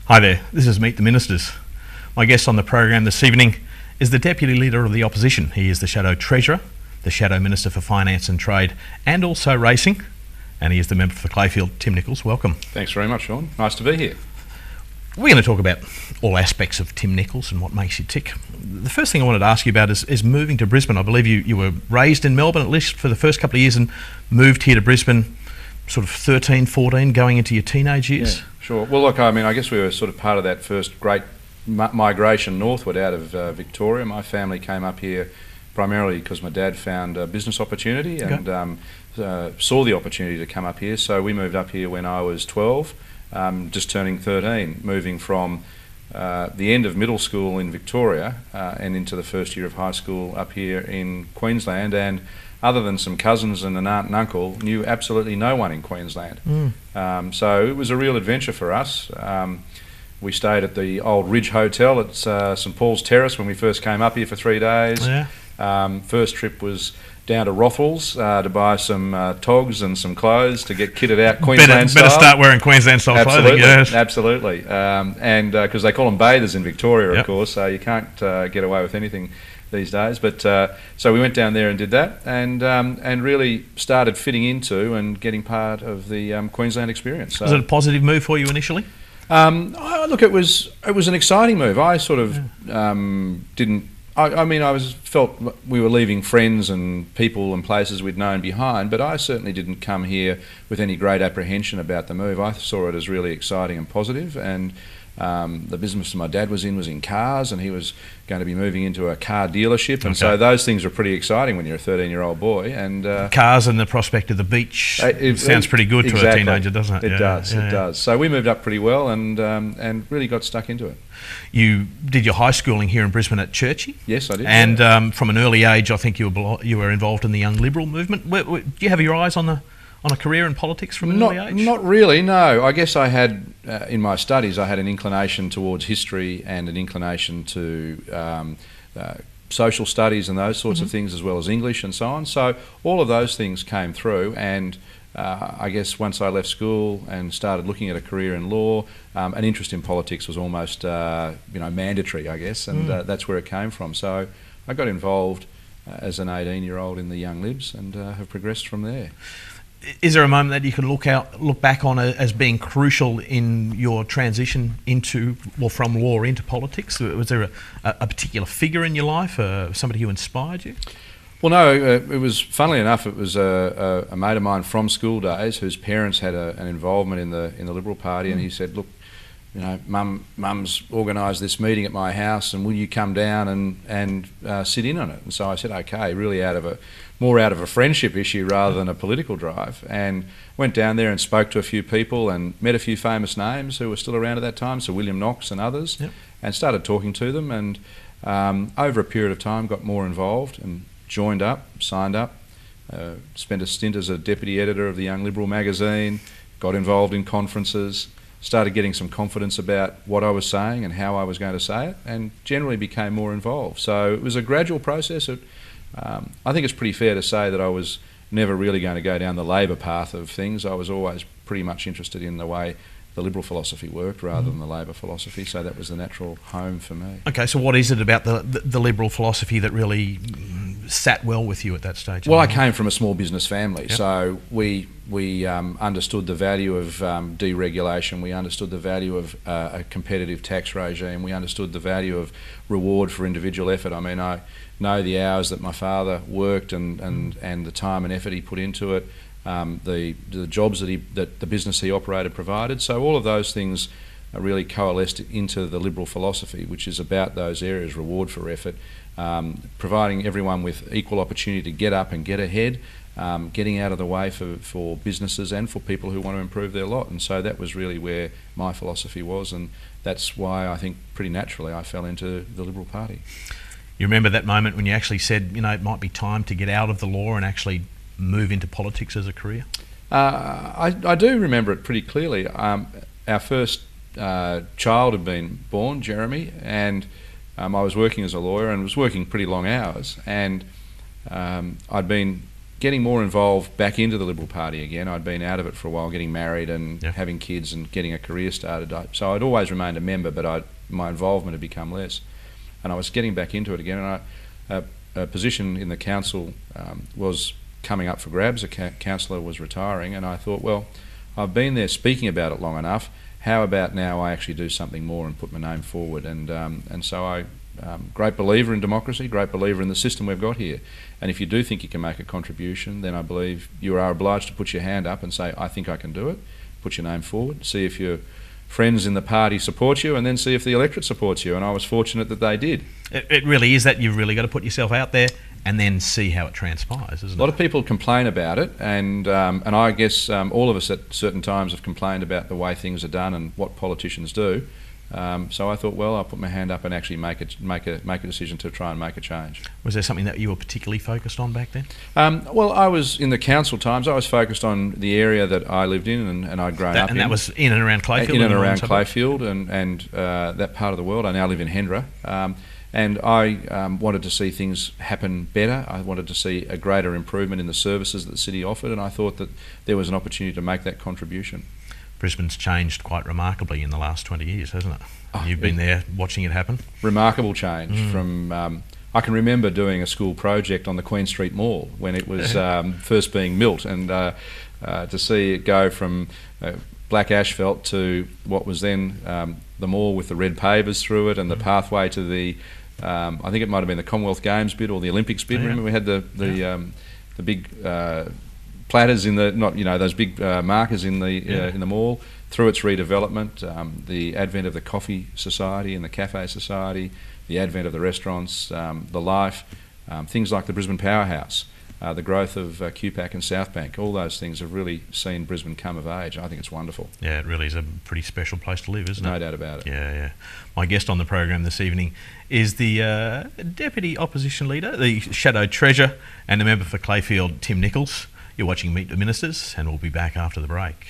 Hi there, this is Meet the Ministers. My guest on the program this evening is the Deputy Leader of the Opposition. He is the Shadow Treasurer, the Shadow Minister for Finance and Trade, and also Racing, and he is the member for Clayfield, Tim Nicholls. Welcome. Thanks very much, Shaun. Nice to be here. We're going to talk about all aspects of Tim Nicholls and what makes you tick. The first thing I wanted to ask you about is moving to Brisbane. I believe you were raised in Melbourne, at least for the first couple of years, and moved here to Brisbane sort of 13, 14, going into your teenage years. Yeah, sure. Well, look, I mean, I guess we were sort of part of that first great migration northward out of Victoria. My family came up here primarily because my dad found a business opportunity and saw the opportunity to come up here. So we moved up here when I was 12, just turning 13, moving from the end of middle school in Victoria and into the first year of high school up here in Queensland. And other than some cousins and an aunt and uncle, knew absolutely no one in Queensland. So it was a real adventure for us. We stayed at the old Ridge Hotel at St Paul's Terrace when we first came up here for 3 days. First trip was down to Rothwell's to buy some togs and some clothes to get kitted out Queensland style. Better start wearing Queensland style clothing, yes. Absolutely. And because they call them bathers in Victoria, of course, so you can't get away with anything these days. But so we went down there and did that, and really started fitting into and getting part of the Queensland experience. So, was it a positive move for you initially? Look, it was an exciting move. I sort of didn't. I mean, felt we were leaving friends and people and places we'd known behind, but I certainly didn't come here with any great apprehension about the move. I saw it as really exciting and positive, and the business my dad was in cars, and he was going to be moving into a car dealership, and so those things are pretty exciting when you're a 13-year-old boy. And cars and the prospect of the beach sounds pretty good to a teenager, doesn't it? It does. So we moved up pretty well, and really got stuck into it. You did your high schooling here in Brisbane at Churchie? Yes, I did. And from an early age, I think you were involved in the Young Liberal movement. Do you have your eyes on a career in politics from an early age? Not really, no. I guess I had, in my studies, I had an inclination towards history and an inclination to social studies and those sorts of things, as well as English and so on. So all of those things came through, and I guess once I left school and started looking at a career in law, an interest in politics was almost mandatory, I guess, and that's where it came from. So I got involved as an 18-year-old in the Young Libs and have progressed from there. Is there a moment that you can look back on as being crucial in your transition from law into politics? Was there a particular figure in your life, somebody who inspired you? Well, no, it was, funnily enough, it was a mate of mine from school days whose parents had an involvement in the Liberal Party, and he said, look, you know, Mum's organised this meeting at my house, and will you come down and sit in on it? And so I said, okay, really more out of a friendship issue rather than a political drive, and went down there and spoke to a few people and met a few famous names who were still around at that time, so William Knox and others, and started talking to them, and over a period of time got more involved and joined up, signed up, spent a stint as a deputy editor of the Young Liberal magazine, got involved in conferences, started getting some confidence about what I was saying and how I was going to say it, and generally became more involved. So it was a gradual process. I think it's pretty fair to say that I was never really going to go down the Labor path of things. I was always pretty much interested in the way the Liberal philosophy worked rather than the Labor philosophy, so that was the natural home for me. Okay, so what is it about the Liberal philosophy that really sat well with you at that stage? Well, I came from a small business family, so we understood the value of deregulation, we understood the value of a competitive tax regime, we understood the value of reward for individual effort. I mean, I know the hours that my father worked and the time and effort he put into it, the jobs that the business he operated provided. So all of those things really coalesced into the Liberal philosophy, which is about those areas: reward for effort, providing everyone with equal opportunity to get up and get ahead, getting out of the way for businesses and for people who want to improve their lot. And so that was really where my philosophy was, and that's why I think pretty naturally I fell into the Liberal Party. You remember that moment when you actually said, you know, it might be time to get out of the law and actually move into politics as a career? I do remember it pretty clearly. Our first child had been born, Jeremy, and I was working as a lawyer and was working pretty long hours, and I'd been getting more involved back into the Liberal Party again. I'd been out of it for a while, getting married and having kids and getting a career started. So I'd always remained a member, but my involvement had become less. And I was getting back into it again, and a position in the council was coming up for grabs. A councillor was retiring, and I thought, well, I've been there speaking about it long enough. How about now I actually do something more and put my name forward? And so I, great believer in democracy, great believer in the system we've got here. And if you do think you can make a contribution, then I believe you are obliged to put your hand up and say, I think I can do it. Put your name forward, see if your friends in the party support you, and then see if the electorate supports you. And I was fortunate that they did. It really is that you've really got to put yourself out there and then see how it transpires, isn't it? A lot of people complain about it, and I guess all of us at certain times have complained about the way things are done and what politicians do. So I thought, well, I'll put my hand up and actually make a decision to try and make a change. Was there something that you were particularly focused on back then? Well, I was in the council times. I was focused on the area that I lived in and I'd grown up in. And that was in and around Clayfield? In and around Clayfield and that part of the world. I now live in Hendra. And I wanted to see things happen better. I wanted to see a greater improvement in the services that the city offered, and I thought that there was an opportunity to make that contribution. Brisbane's changed quite remarkably in the last 20 years, hasn't it? You've been there watching it happen. Remarkable change. From I can remember doing a school project on the Queen Street Mall when it was first being built, and to see it go from black asphalt to what was then the mall with the red pavers through it and the pathway to the I think it might have been the Commonwealth Games bit or the Olympics bit. Remember we had the big platters in the those big markers in the mall. Through its redevelopment, the advent of the Coffee Society and the Cafe Society, the advent of the restaurants, the life, things like the Brisbane Powerhouse, the growth of QPAC and South Bank, all those things have really seen Brisbane come of age. I think it's wonderful. Yeah, it really is a pretty special place to live, isn't it? No doubt about it. Yeah. My guest on the program this evening is the Deputy Opposition Leader, the Shadow Treasurer, and the member for Clayfield, Tim Nicholls. You're watching Meet the Ministers, and we'll be back after the break.